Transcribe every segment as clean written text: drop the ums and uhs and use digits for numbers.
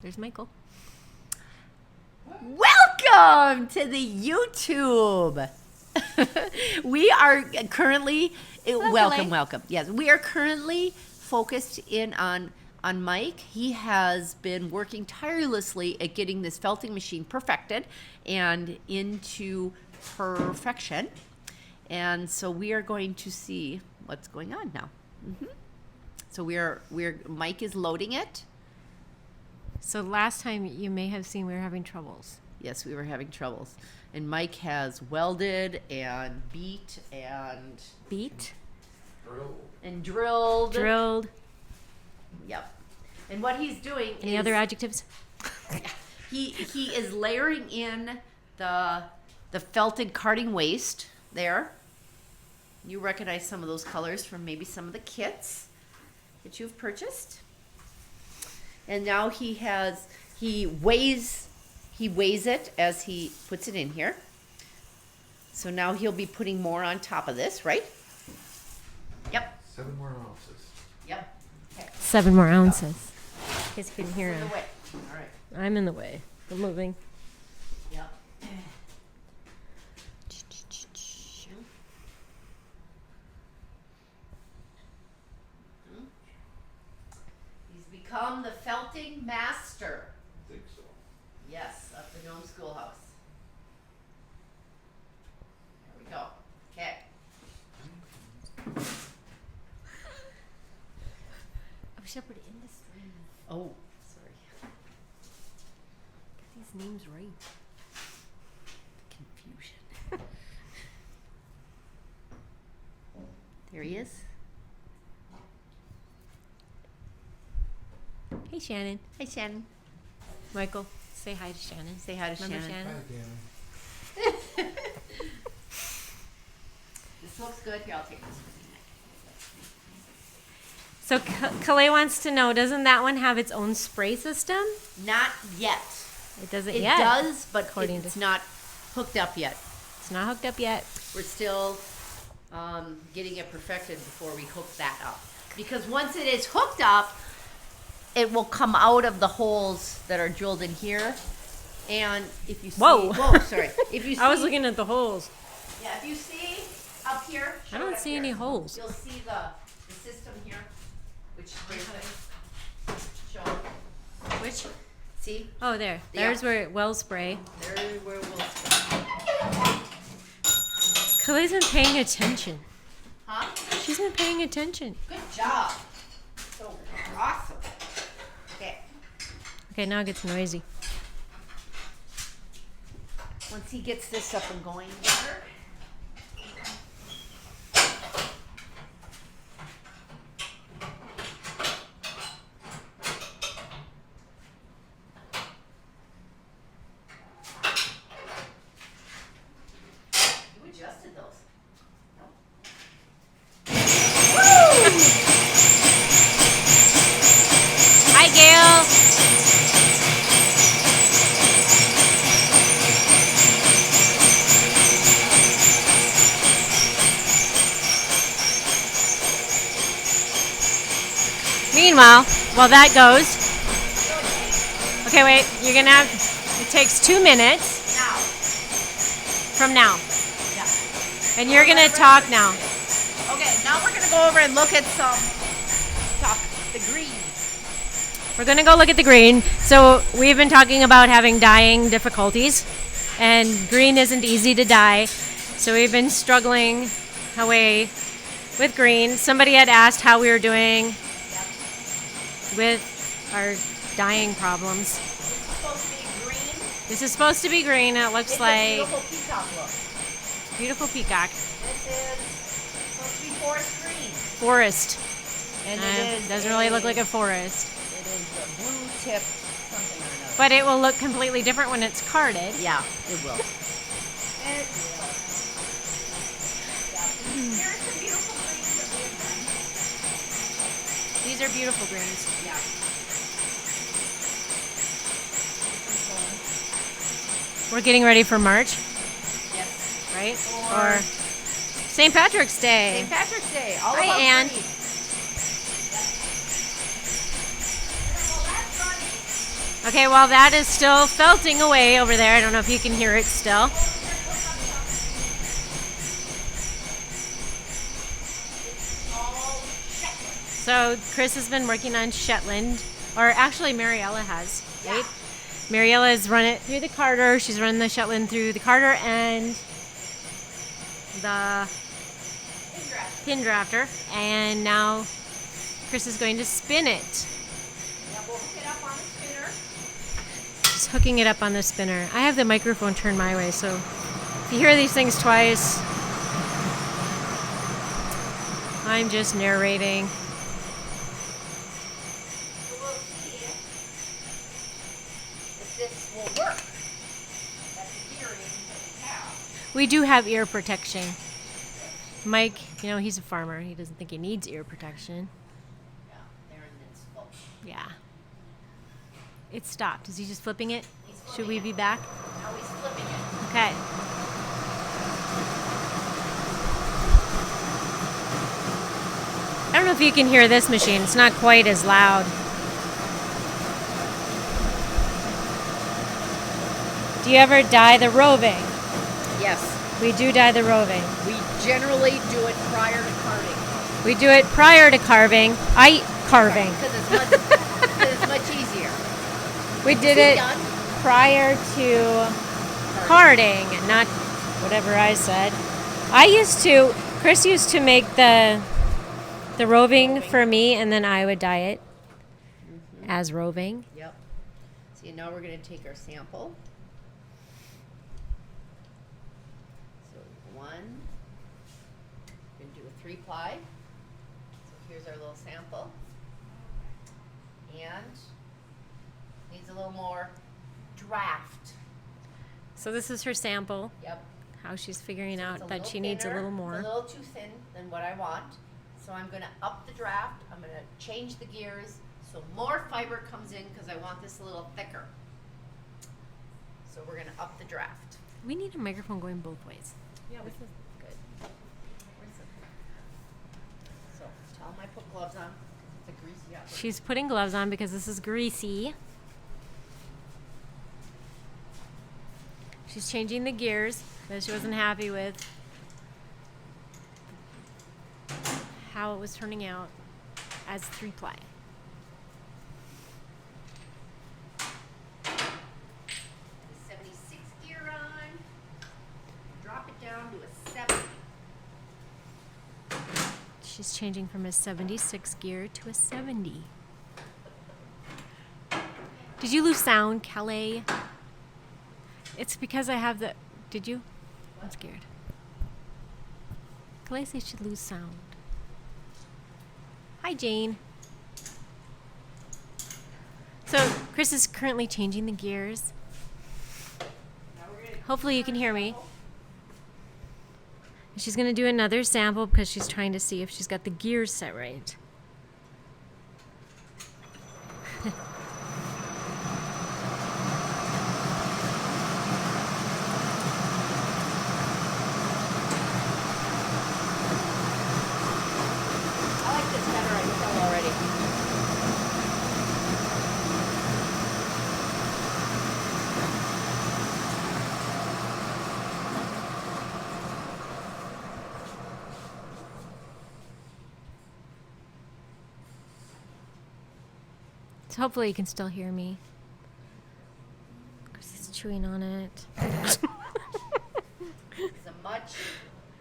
There's Michael. Welcome to the YouTube. We are currently welcome. Yes, we are currently focused in on Mike. He has been working tirelessly at getting this felting machine perfected and into perfection. And so we are going to see what's going on now. So Mike is loading it. So last time you may have seen we were having troubles. Yes, we were having troubles. And Mike has welded and beat and... Beat? Drilled. Drilled. Yep. And what he's doing Any other adjectives? he is layering in the felted carding waste there. You recognize some of those colors from maybe some of the kits that you've purchased. And now he weighs it as he puts it in here. So now he'll be putting more on top of this, right? Yep. 7 more ounces. Yep. Okay. 7 more ounces. In case you can hear him. All right. I'm in the way. I'm moving. Yep. He's become the felting master. I think so. Yes, up the Gnome Schoolhouse. There we go. Okay. Oh, Shepherd Industries. Oh, sorry. Get these names right. Confusion. There he is. Hey, Shannon. Hi, Shannon. Michael, say hi to Shannon. Say hi to Remember Shannon. Hi, Danny. This looks good. Here, I'll take this. So Calais wants to know, doesn't that one have its own spray system? Not yet. It doesn't It yet. does, but according it's to- not hooked up yet. It's not hooked up yet. We're still getting it perfected before we hook that up. Because once it is hooked up, it will come out of the holes that are drilled in here. And if you see... Whoa. Sorry. If you see, I was looking at the holes. Yeah, if you see up here... I don't see any holes. You'll see the system here, which sprays it. Show. Which? See? Oh, there. Yeah. There's where it will spray. There where we'll spray. Calais been paying attention. Huh? She's been paying attention. Good job. So awesome. Okay. Okay, now it gets noisy. Once he gets this up and going here. You adjusted those. Hi, Gail. Meanwhile, while that goes, okay, wait, you're gonna have, it takes 2 minutes Now. from now, Yeah. and you're gonna talk now. Okay, now we're gonna go over and look at the green. We're gonna go look at the green. So we've been talking about having dyeing difficulties, and green isn't easy to dye. So we've been struggling away with green. Somebody had asked how we were doing with our dyeing problems. This is supposed to be green. This is supposed to be green. It looks It's like a beautiful peacock look. beautiful peacock. This is supposed to be forest green. Forest. And it is Doesn't really look like a forest. It is a blue tip something or another. But it will look completely different when it's carded. Yeah, it will. It will. Yeah. Here's the beautiful greens that we have done. These are beautiful greens. Yeah. We're getting ready for March, Yes. right? Or St. Patrick's Day. St. Patrick's Day. All Hi, about Ann. green. Well, that's funny. Okay, while that is still felting away over there, I don't know if you can hear it still. So Chris has been working on Shetland, or actually Mariella has, right? Mariella has run it through the carder. She's run the Shetland through the carder and the pin drafter, and now Chris is going to spin it. Yeah, we'll hook it up on the spinner. She's hooking it up on the spinner. I have the microphone turned my way, so if you hear these things twice, I'm just narrating. So we'll see if this will work. That's the gearing that we have. We do have ear protection. Mike, you know, he's a farmer. He doesn't think he needs ear protection. Yeah, there and it's full. Yeah. It stopped. Is he just flipping it? He's Should flipping we it. be back? Now he's flipping it. Okay. I don't know if you can hear this machine. It's not quite as loud. Do you ever dye the roving? Yes. We do dye the roving. We generally do it prior to carving. We do it prior to carving. Carving. Because it's much easier. We did Is he it done? prior to carding, not whatever I said. Chris used to make the roving for me, and then I would dye it as roving. Yep. See, now we're going to take our sample. So one, we're going to do a 3-ply. So here's our little sample. And needs a little more draft. So this is her sample, Yep. how she's figuring So it's out a that little she needs a thinner, little more. It's a little too thin than what I want. So I'm going to up the draft. I'm going to change the gears so more fiber comes in because I want this a little thicker. So we're going to up the draft. We need a microphone going both ways. Yeah, this is good. Where's the... So tell them I put gloves on. It's a greasy operation. She's putting gloves on because this is greasy. She's changing the gears that she wasn't happy with how it was turning out as 3-ply. The 76 gear on. Drop it down to a 70. She's changing from a 76 gear to a 70. Did you lose sound, Kelly? It's because I have the... Did you? I'm scared. Kelly says she lose sound. Hi, Jane. So, Chris is currently changing the gears. Now we're going to Hopefully you can hear me. She's going to do another sample because she's trying to see if she's got the gears set right. I like this better, I can tell already. So hopefully you can still hear me. Chris is chewing on it. It's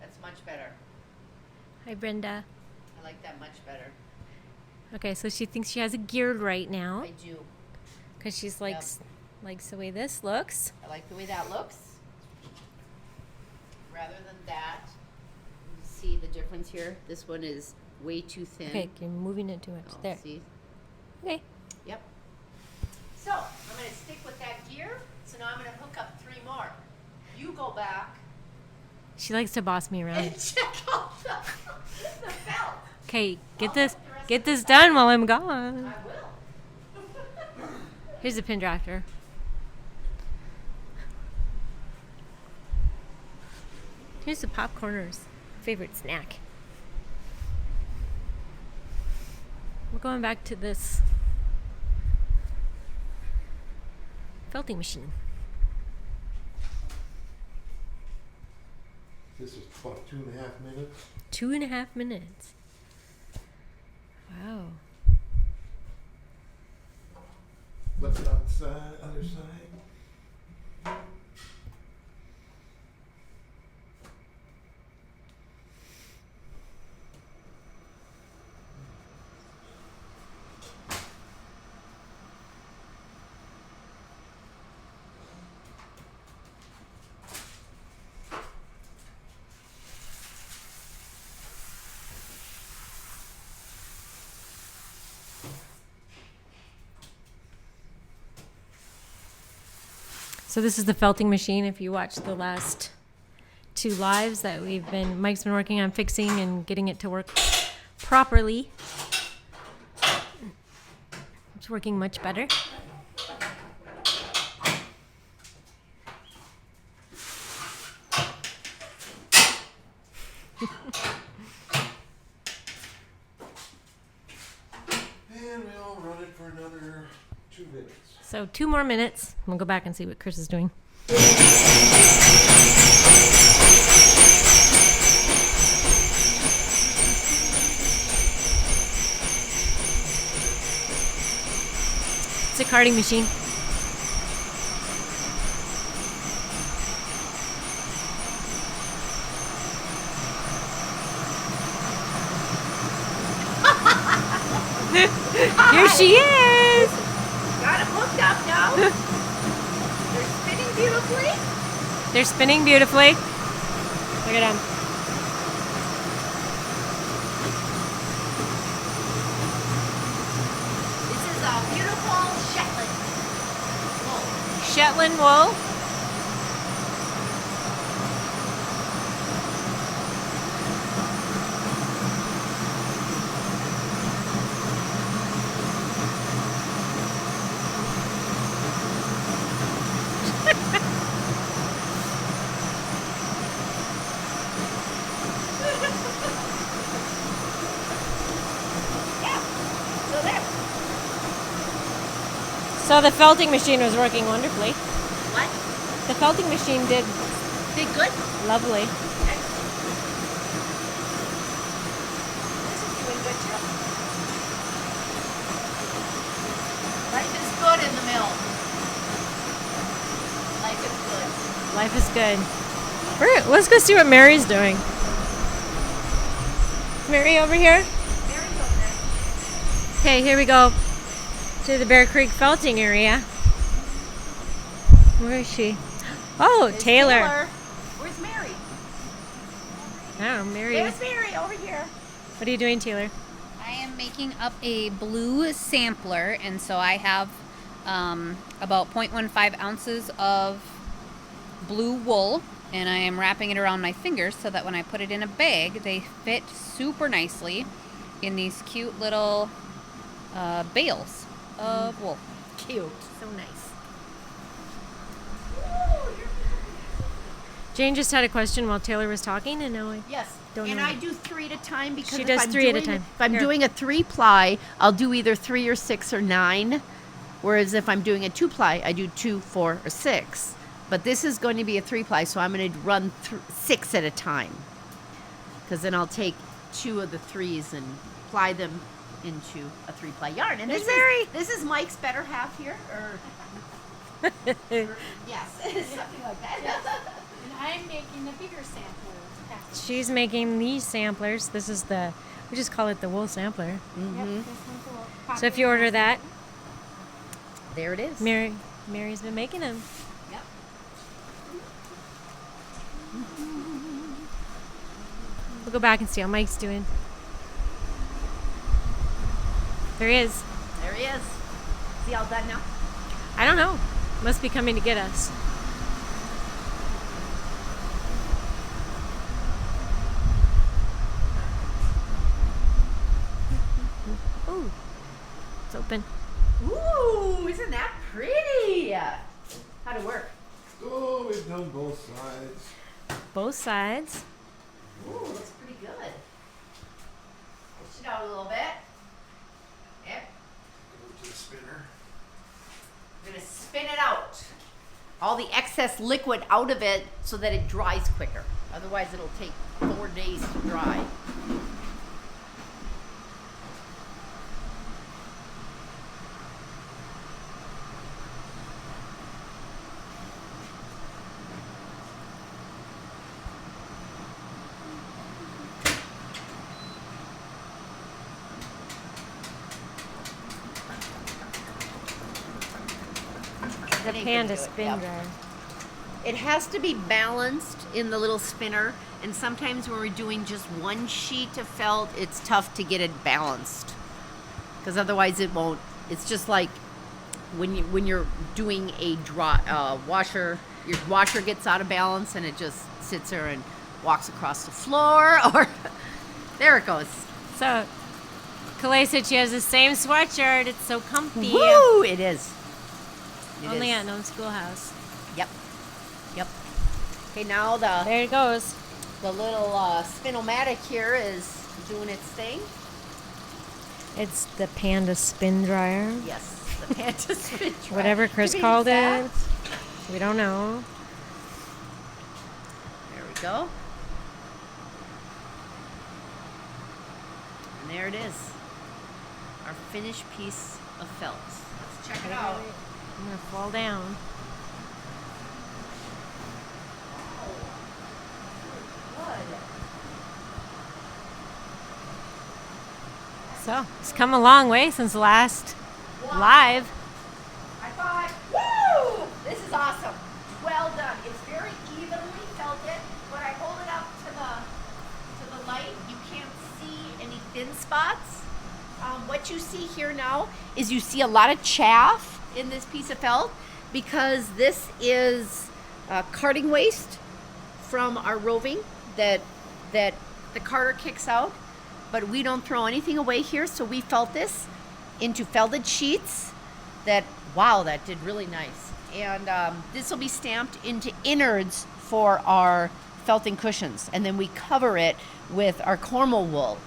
that's much better. Hi, Brenda. I like that much better. Okay, so she thinks she has it geared right now I do. because she's likes the way this looks. I like the way that looks. Rather than that, you see the difference here? This one is way too thin. Okay, you're moving it too much. Oh, There. See? Okay. Yep. So, I'm going to stick with that gear. So now I'm going to hook up 3 more. You go back She likes to boss me around. and check out the belt. Okay, get this done while I'm gone. I will. Here's the pin drafter. Here's the popcorners. Favorite snack. We're going back to this felting machine. This is about 2.5 minutes. 2.5 minutes. Wow. Flip it outside, other side. So this is the felting machine. If you watched the last 2 lives that Mike's been working on fixing and getting it to work properly. It's working much better. And we'll run it for another 2 minutes. So 2 more minutes. We'll go back and see what Chris is doing. It's a carding machine. Here she is. Got them hooked up now. They're spinning beautifully. They're spinning beautifully. Look at them. This is a beautiful Shetland wool. Shetland wool. So there. So the felting machine was working wonderfully. What? The felting machine did Did good? lovely. Okay. This is doing good too. Life is good in the mill. Life is good. Life is good. Let's go see what Mary's doing. Mary over here? Mary's over there. Okay, here we go to the Bear Creek felting area. Where is she? Oh, There's Taylor. Where's Mary? I don't know, Mary. There's Mary over here. What are you doing, Taylor? I am making up a blue sampler, and so I have about 0.15 ounces of blue wool, and I am wrapping it around my fingers so that when I put it in a bag, they fit super nicely in these cute little bales of wool. Cute. So nice. Jane just had a question while Taylor was talking, and now I Yes. Don't and know. I do 3 at a time because She if does I'm 3 at a doing- time. If I'm Here. doing a 3-ply, I'll do either 3 or 6 or 9. Whereas if I'm doing a 2-ply, I do 2, 4, or 6. But this is going to be a 3-ply, so I'm going to run 6 at a time. Because then I'll take 2 of the 3s and ply them into a 3-ply yarn. And There's Mary. this is Mike's better half here, or yes, something like that. And I'm making a bigger sampler. She's making these samplers. This is we just call it the wool sampler. Yep, this one's a little So if you order that, There it is. Mary's been making them. Yep. We'll go back and see how Mike's doing. There he is. There he is. Is he all done now? I don't know. Must be coming to get us. Ooh, it's open. Ooh, isn't that pretty? How'd it work? Oh, we've done both sides. Both sides. Ooh, looks pretty good. Push it out a little bit. Yep. Go to the spinner. We're gonna spin it out. all the excess liquid out of it so that it dries quicker. Otherwise, it'll take 4 days to dry. The Panda spin dryer. It has to be balanced in the little spinner, and sometimes when we're doing just one sheet of felt, it's tough to get it balanced because otherwise it won't. It's just like when you're doing a washer, your washer gets out of balance and it just sits there and walks across the floor, or there it goes. So, Kalei said she has the same sweatshirt. It's so comfy. Woo! It is. It Only is. at Gnome Schoolhouse. Yep. Yep. Okay, now the There it goes. little spin-o-matic here is doing its thing. It's the Panda spin dryer. Yes, the Panda spin dryer. Whatever Chris To be called exact. it. We don't know. There we go. And there it is. Our finished piece of felt. Let's check it out. I'm gonna fall down. So, it's come a long way since the last live. I thought, woo! This is awesome. Well done. It's very evenly felted. When I hold it up to the light, you can't see any thin spots. What you see here now is you see a lot of chaff in this piece of felt because this is carting waste from our roving that the carter kicks out. But we don't throw anything away here, so we felt this into felted sheets that did really nice. And this will be stamped into innards for our felting cushions, and then we cover it with our Cornwall wool.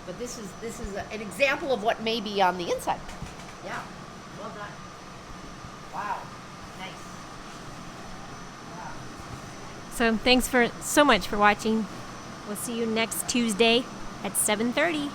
But this is an example of what may be on the inside. Yeah, well done. Wow, nice. Wow. So, thanks so much for watching. We'll see you next Tuesday at 7:30.